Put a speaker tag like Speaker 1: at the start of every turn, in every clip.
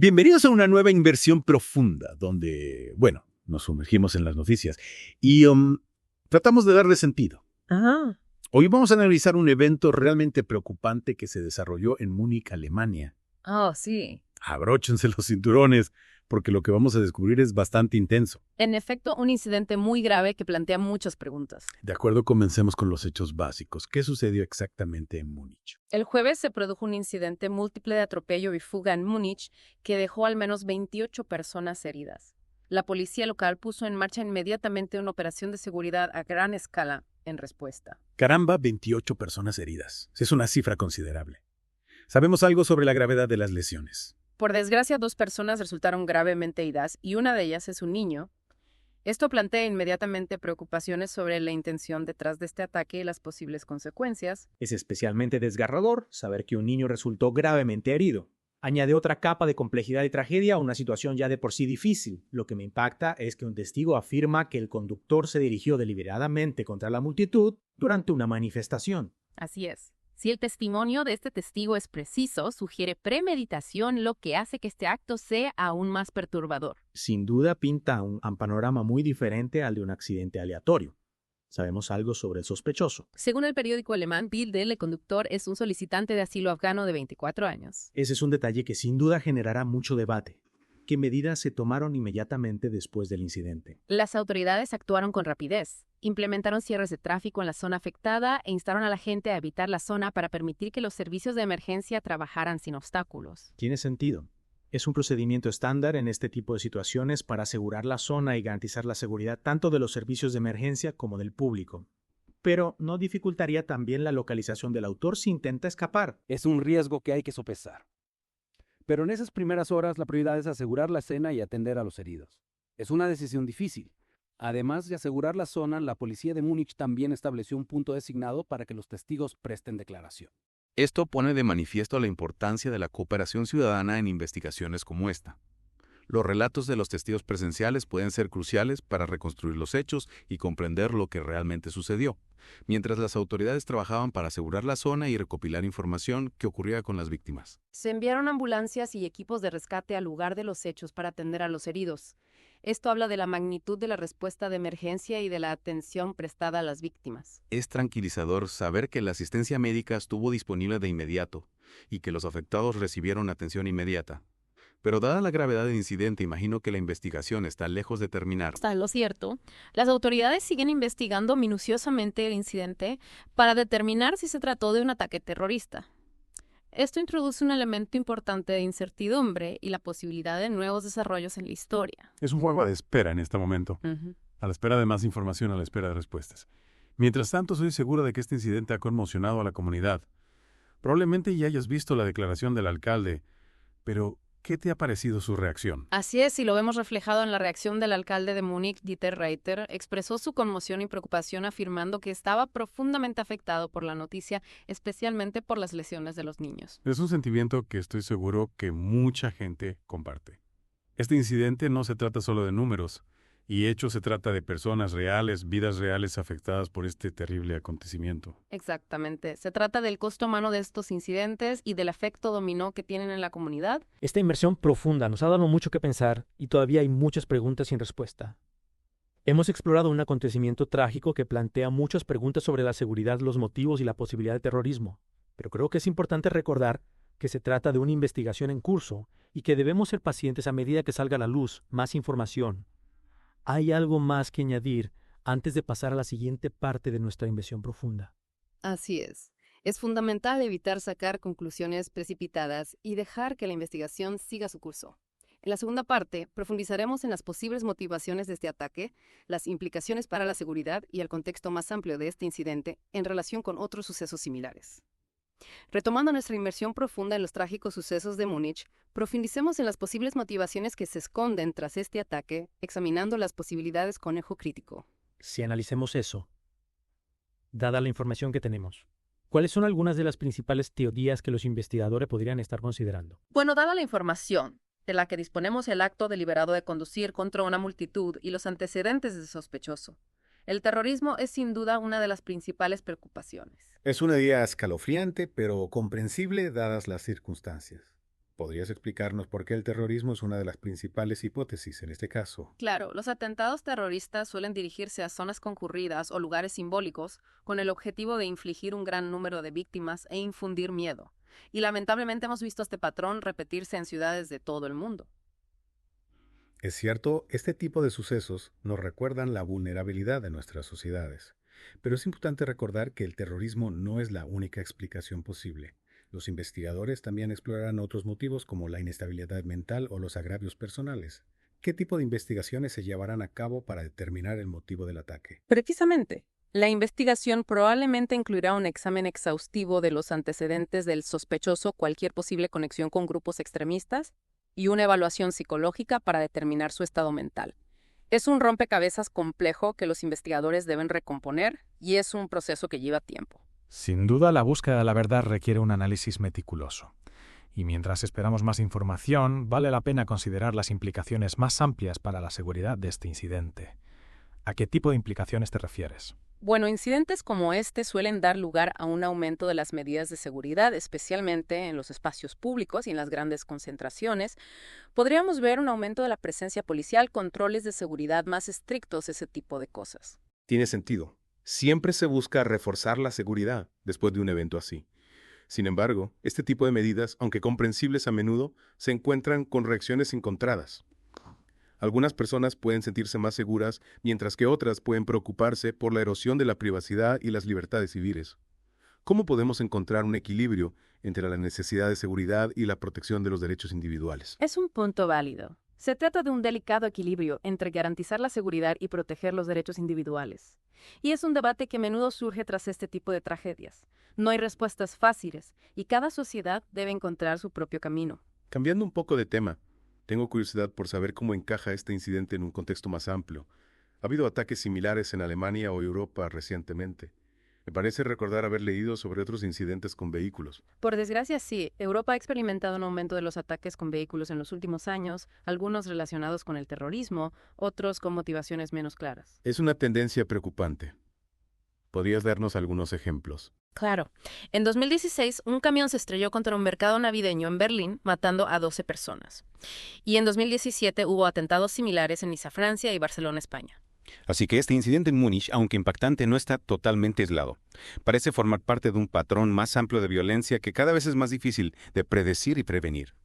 Speaker 1: Bienvenidos a una nueva inversión profunda, donde, bueno, nos sumergimos en las noticias y tratamos de darle sentido.
Speaker 2: Ah,
Speaker 1: Hoy vamos a analizar un evento realmente preocupante que se desarrolló en Múnich, Alemania.
Speaker 2: oh, sí.
Speaker 1: Abróchense los cinturones, porque lo que vamos a descubrir es bastante intenso.
Speaker 2: En efecto, un incidente muy grave que plantea muchas preguntas.
Speaker 1: De acuerdo, comencemos con los hechos básicos. ¿Qué sucedió exactamente en Múnich?
Speaker 2: El jueves se produjo un incidente múltiple de atropello y fuga en Múnich que dejó al menos 28 personas heridas. La policía local puso en marcha inmediatamente una operación de seguridad a gran escala en respuesta.
Speaker 1: Caramba, 28 personas heridas. Es una cifra considerable. Sabemos algo sobre la gravedad de las lesiones.
Speaker 2: Por desgracia, 2 personas resultaron gravemente heridas y una de ellas es un niño. Esto plantea inmediatamente preocupaciones sobre la intención detrás de este ataque y las posibles consecuencias.
Speaker 3: Es especialmente desgarrador saber que un niño resultó gravemente herido. Añade otra capa de complejidad y tragedia a una situación ya de por sí difícil. Lo que me impacta es que un testigo afirma que el conductor se dirigió deliberadamente contra la multitud durante una manifestación.
Speaker 2: Así es. Si el testimonio de este testigo es preciso, sugiere premeditación, lo que hace que este acto sea aún más perturbador.
Speaker 3: Sin duda pinta un panorama muy diferente al de un accidente aleatorio. Sabemos algo sobre el sospechoso.
Speaker 2: Según el periódico alemán Bild, el conductor es un solicitante de asilo afgano de 24 años.
Speaker 3: Ese es un detalle que sin duda generará mucho debate. ¿Qué medidas se tomaron inmediatamente después del incidente?
Speaker 2: Las autoridades actuaron con rapidez. Implementaron cierres de tráfico en la zona afectada e instaron a la gente a evitar la zona para permitir que los servicios de emergencia trabajaran sin obstáculos.
Speaker 3: Tiene sentido. Es un procedimiento estándar en este tipo de situaciones para asegurar la zona y garantizar la seguridad tanto de los servicios de emergencia como del público. Pero ¿no dificultaría también la localización del autor si intenta escapar?
Speaker 4: Es un riesgo que hay que sopesar. Pero en esas primeras horas la prioridad es asegurar la escena y atender a los heridos. Es una decisión difícil. Además de asegurar la zona, la policía de Múnich también estableció un punto designado para que los testigos presten declaración.
Speaker 5: Esto pone de manifiesto la importancia de la cooperación ciudadana en investigaciones como esta. Los relatos de los testigos presenciales pueden ser cruciales para reconstruir los hechos y comprender lo que realmente sucedió, mientras las autoridades trabajaban para asegurar la zona y recopilar información que ocurría con las víctimas.
Speaker 2: Se enviaron ambulancias y equipos de rescate al lugar de los hechos para atender a los heridos. Esto habla de la magnitud de la respuesta de emergencia y de la atención prestada a las víctimas.
Speaker 5: Es tranquilizador saber que la asistencia médica estuvo disponible de inmediato y que los afectados recibieron atención inmediata. Pero dada la gravedad del incidente, imagino que la investigación está lejos de terminar.
Speaker 2: Está en lo cierto. Las autoridades siguen investigando minuciosamente el incidente para determinar si se trató de un ataque terrorista. Esto introduce un elemento importante de incertidumbre y la posibilidad de nuevos desarrollos en la historia.
Speaker 1: Es un juego de espera en este momento. A la espera de más información, a la espera de respuestas. Mientras tanto, soy seguro de que este incidente ha conmocionado a la comunidad. Probablemente ya hayas visto la declaración del alcalde, pero ¿qué te ha parecido su reacción?
Speaker 2: Así es, y lo vemos reflejado en la reacción del alcalde de Múnich, Dieter Reiter. Expresó su conmoción y preocupación afirmando que estaba profundamente afectado por la noticia, especialmente por las lesiones de los niños.
Speaker 1: Es un sentimiento que estoy seguro que mucha gente comparte. Este incidente no se trata solo de números y hechos, se trata de personas reales, vidas reales afectadas por este terrible acontecimiento.
Speaker 2: Exactamente. Se trata del costo humano de estos incidentes y del efecto dominó que tienen en la comunidad.
Speaker 6: Esta inmersión profunda nos ha dado mucho que pensar y todavía hay muchas preguntas sin respuesta. Hemos explorado un acontecimiento trágico que plantea muchas preguntas sobre la seguridad, los motivos y la posibilidad de terrorismo, pero creo que es importante recordar que se trata de una investigación en curso y que debemos ser pacientes a medida que salga a la luz más información. ¿Hay algo más que añadir antes de pasar a la siguiente parte de nuestra inversión profunda?
Speaker 2: Así es. Es fundamental evitar sacar conclusiones precipitadas y dejar que la investigación siga su curso. En la segunda parte, profundizaremos en las posibles motivaciones de este ataque, las implicaciones para la seguridad y el contexto más amplio de este incidente en relación con otros sucesos similares. Retomando nuestra inmersión profunda en los trágicos sucesos de Múnich, profundicemos en las posibles motivaciones que se esconden tras este ataque, examinando las posibilidades con ojo crítico.
Speaker 6: Si analicemos eso, dada la información que tenemos, ¿cuáles son algunas de las principales teorías que los investigadores podrían estar considerando?
Speaker 2: Bueno, dada la información de la que disponemos, el acto deliberado de conducir contra una multitud y los antecedentes del sospechoso, el terrorismo es sin duda una de las principales preocupaciones.
Speaker 7: Es una idea escalofriante, pero comprensible dadas las circunstancias. ¿Podrías explicarnos por qué el terrorismo es una de las principales hipótesis en este caso?
Speaker 2: Claro, los atentados terroristas suelen dirigirse a zonas concurridas o lugares simbólicos con el objetivo de infligir un gran número de víctimas e infundir miedo. Y lamentablemente hemos visto este patrón repetirse en ciudades de todo el mundo.
Speaker 7: Es cierto, este tipo de sucesos nos recuerdan la vulnerabilidad de nuestras sociedades. Pero es importante recordar que el terrorismo no es la única explicación posible. Los investigadores también explorarán otros motivos como la inestabilidad mental o los agravios personales. ¿Qué tipo de investigaciones se llevarán a cabo para determinar el motivo del ataque?
Speaker 2: Precisamente, la investigación probablemente incluirá un examen exhaustivo de los antecedentes del sospechoso, cualquier posible conexión con grupos extremistas, y una evaluación psicológica para determinar su estado mental. Es un rompecabezas complejo que los investigadores deben recomponer y es un proceso que lleva tiempo.
Speaker 8: Sin duda, la búsqueda de la verdad requiere un análisis meticuloso. Y mientras esperamos más información, vale la pena considerar las implicaciones más amplias para la seguridad de este incidente. ¿A qué tipo de implicaciones te refieres?
Speaker 2: Bueno, incidentes como este suelen dar lugar a un aumento de las medidas de seguridad, especialmente en los espacios públicos y en las grandes concentraciones. Podríamos ver un aumento de la presencia policial, controles de seguridad más estrictos, ese tipo de cosas.
Speaker 9: Tiene sentido. Siempre se busca reforzar la seguridad después de un evento así. Sin embargo, este tipo de medidas, aunque comprensibles a menudo, se encuentran con reacciones encontradas. Algunas personas pueden sentirse más seguras, mientras que otras pueden preocuparse por la erosión de la privacidad y las libertades civiles. ¿Cómo podemos encontrar un equilibrio entre la necesidad de seguridad y la protección de los derechos individuales?
Speaker 2: Es un punto válido. Se trata de un delicado equilibrio entre garantizar la seguridad y proteger los derechos individuales. Y es un debate que a menudo surge tras este tipo de tragedias. No hay respuestas fáciles, y cada sociedad debe encontrar su propio camino.
Speaker 9: Cambiando un poco de tema, tengo curiosidad por saber cómo encaja este incidente en un contexto más amplio. Ha habido ataques similares en Alemania o Europa recientemente. Me parece recordar haber leído sobre otros incidentes con vehículos.
Speaker 2: Por desgracia, sí. Europa ha experimentado un aumento de los ataques con vehículos en los últimos años, algunos relacionados con el terrorismo, otros con motivaciones menos claras.
Speaker 9: Es una tendencia preocupante. ¿Podrías darnos algunos ejemplos?
Speaker 2: Claro. En 2016, un camión se estrelló contra un mercado navideño en Berlín, matando a 12 personas. Y en 2017 hubo atentados similares en Niza, Francia y Barcelona, España.
Speaker 10: Así que este incidente en Múnich, aunque impactante, no está totalmente aislado. Parece formar parte de un patrón más amplio de violencia que cada vez es más difícil de predecir y prevenir.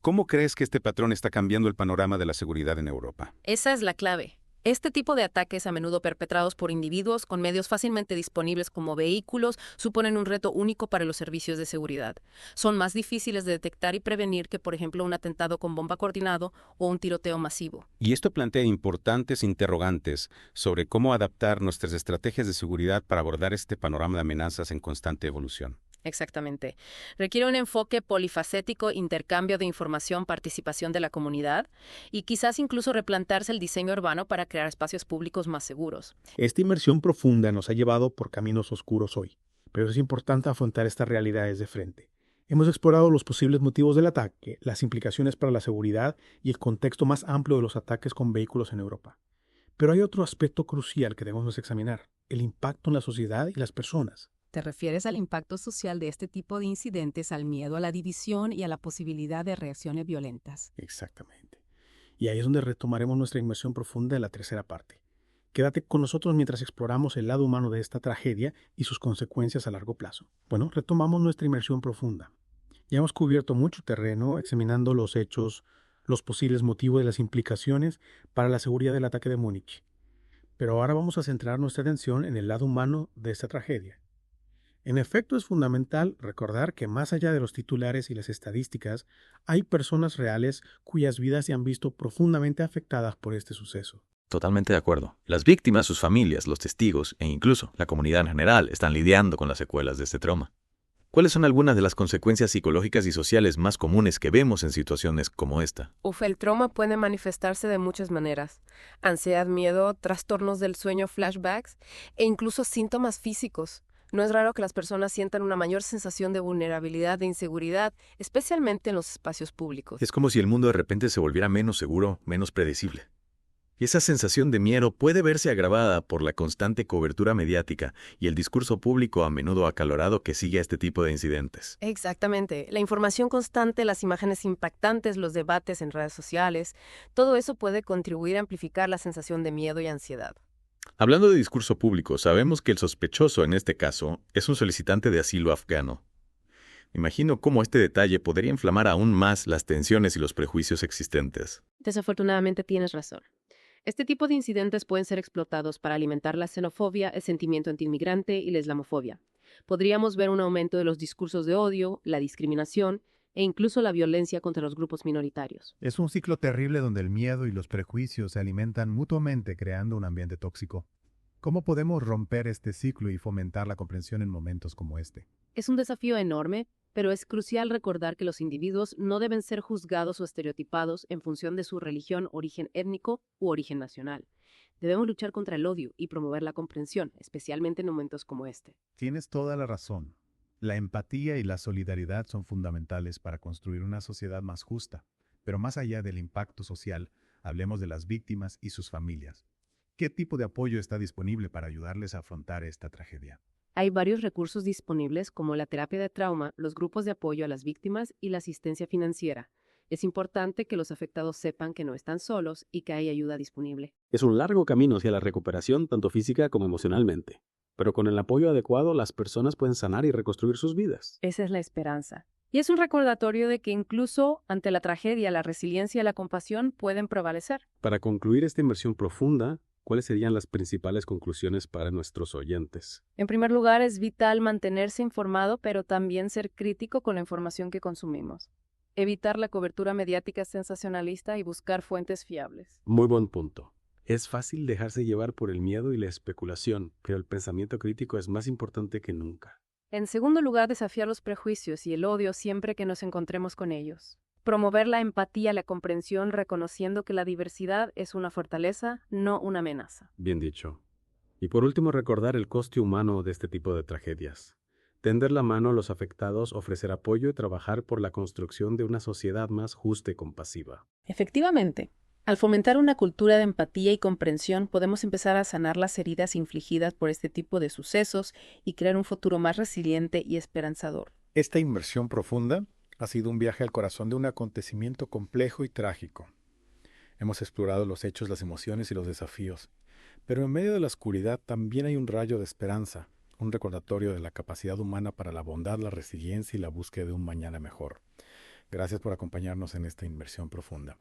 Speaker 10: ¿Cómo crees que este patrón está cambiando el panorama de la seguridad en Europa?
Speaker 2: Esa es la clave. Este tipo de ataques, a menudo perpetrados por individuos con medios fácilmente disponibles como vehículos, suponen un reto único para los servicios de seguridad. Son más difíciles de detectar y prevenir que, por ejemplo, un atentado con bomba coordinado o un tiroteo masivo.
Speaker 10: Y esto plantea importantes interrogantes sobre cómo adaptar nuestras estrategias de seguridad para abordar este panorama de amenazas en constante evolución.
Speaker 2: Exactamente. Requiere un enfoque polifacético, intercambio de información, participación de la comunidad y quizás incluso replantearse el diseño urbano para crear espacios públicos más seguros.
Speaker 3: Esta inmersión profunda nos ha llevado por caminos oscuros hoy, pero es importante afrontar estas realidades de frente. Hemos explorado los posibles motivos del ataque, las implicaciones para la seguridad y el contexto más amplio de los ataques con vehículos en Europa. Pero hay otro aspecto crucial que debemos examinar, el impacto en la sociedad y las personas.
Speaker 11: ¿Te refieres al impacto social de este tipo de incidentes, al miedo a la división y a la posibilidad de reacciones violentas?
Speaker 3: Exactamente. Y ahí es donde retomaremos nuestra inmersión profunda en la tercera parte. Quédate con nosotros mientras exploramos el lado humano de esta tragedia y sus consecuencias a largo plazo. Bueno, retomamos nuestra inmersión profunda. Ya hemos cubierto mucho terreno examinando los hechos, los posibles motivos y las implicaciones para la seguridad del ataque de Múnich. Pero ahora vamos a centrar nuestra atención en el lado humano de esta tragedia. En efecto, es fundamental recordar que más allá de los titulares y las estadísticas, hay personas reales cuyas vidas se han visto profundamente afectadas por este suceso.
Speaker 12: Totalmente de acuerdo. Las víctimas, sus familias, los testigos e incluso la comunidad en general están lidiando con las secuelas de este trauma. ¿Cuáles son algunas de las consecuencias psicológicas y sociales más comunes que vemos en situaciones como esta?
Speaker 2: El trauma puede manifestarse de muchas maneras. Ansiedad, miedo, trastornos del sueño, flashbacks e incluso síntomas físicos. No es raro que las personas sientan una mayor sensación de vulnerabilidad, de inseguridad, especialmente en los espacios públicos.
Speaker 12: Es como si el mundo de repente se volviera menos seguro, menos predecible. Y esa sensación de miedo puede verse agravada por la constante cobertura mediática y el discurso público a menudo acalorado que sigue a este tipo de incidentes.
Speaker 2: Exactamente. La información constante, las imágenes impactantes, los debates en redes sociales, todo eso puede contribuir a amplificar la sensación de miedo y ansiedad.
Speaker 12: Hablando de discurso público, sabemos que el sospechoso en este caso es un solicitante de asilo afgano. Me imagino cómo este detalle podría inflamar aún más las tensiones y los prejuicios existentes.
Speaker 2: Desafortunadamente tienes razón. Este tipo de incidentes pueden ser explotados para alimentar la xenofobia, el sentimiento antiinmigrante y la islamofobia. Podríamos ver un aumento de los discursos de odio, la discriminación e incluso la violencia contra los grupos minoritarios.
Speaker 7: Es un ciclo terrible donde el miedo y los prejuicios se alimentan mutuamente creando un ambiente tóxico. ¿Cómo podemos romper este ciclo y fomentar la comprensión en momentos como este?
Speaker 2: Es un desafío enorme, pero es crucial recordar que los individuos no deben ser juzgados o estereotipados en función de su religión, origen étnico u origen nacional. Debemos luchar contra el odio y promover la comprensión, especialmente en momentos como este.
Speaker 7: Tienes toda la razón. La empatía y la solidaridad son fundamentales para construir una sociedad más justa. Pero más allá del impacto social, hablemos de las víctimas y sus familias. ¿Qué tipo de apoyo está disponible para ayudarles a afrontar esta tragedia?
Speaker 2: Hay varios recursos disponibles como la terapia de trauma, los grupos de apoyo a las víctimas y la asistencia financiera. Es importante que los afectados sepan que no están solos y que hay ayuda disponible.
Speaker 13: Es un largo camino hacia la recuperación, tanto física como emocionalmente. Pero con el apoyo adecuado, las personas pueden sanar y reconstruir sus vidas.
Speaker 2: Esa es la esperanza. Y es un recordatorio de que incluso ante la tragedia, la resiliencia y la compasión pueden prevalecer.
Speaker 13: Para concluir esta inmersión profunda, ¿cuáles serían las principales conclusiones para nuestros oyentes?
Speaker 2: En primer lugar, es vital mantenerse informado, pero también ser crítico con la información que consumimos. Evitar la cobertura mediática sensacionalista y buscar fuentes fiables.
Speaker 13: Muy buen punto. Es fácil dejarse llevar por el miedo y la especulación, pero el pensamiento crítico es más importante que nunca.
Speaker 2: En segundo lugar, desafiar los prejuicios y el odio siempre que nos encontremos con ellos. Promover la empatía, la comprensión, reconociendo que la diversidad es una fortaleza, no una amenaza.
Speaker 13: Bien dicho. Y por último, recordar el coste humano de este tipo de tragedias. Tender la mano a los afectados, ofrecer apoyo y trabajar por la construcción de una sociedad más justa y compasiva.
Speaker 11: Efectivamente, al fomentar una cultura de empatía y comprensión, podemos empezar a sanar las heridas infligidas por este tipo de sucesos y crear un futuro más resiliente y esperanzador.
Speaker 7: Esta inmersión profunda ha sido un viaje al corazón de un acontecimiento complejo y trágico. Hemos explorado los hechos, las emociones y los desafíos, pero en medio de la oscuridad también hay un rayo de esperanza, un recordatorio de la capacidad humana para la bondad, la resiliencia y la búsqueda de un mañana mejor. Gracias por acompañarnos en esta inmersión profunda.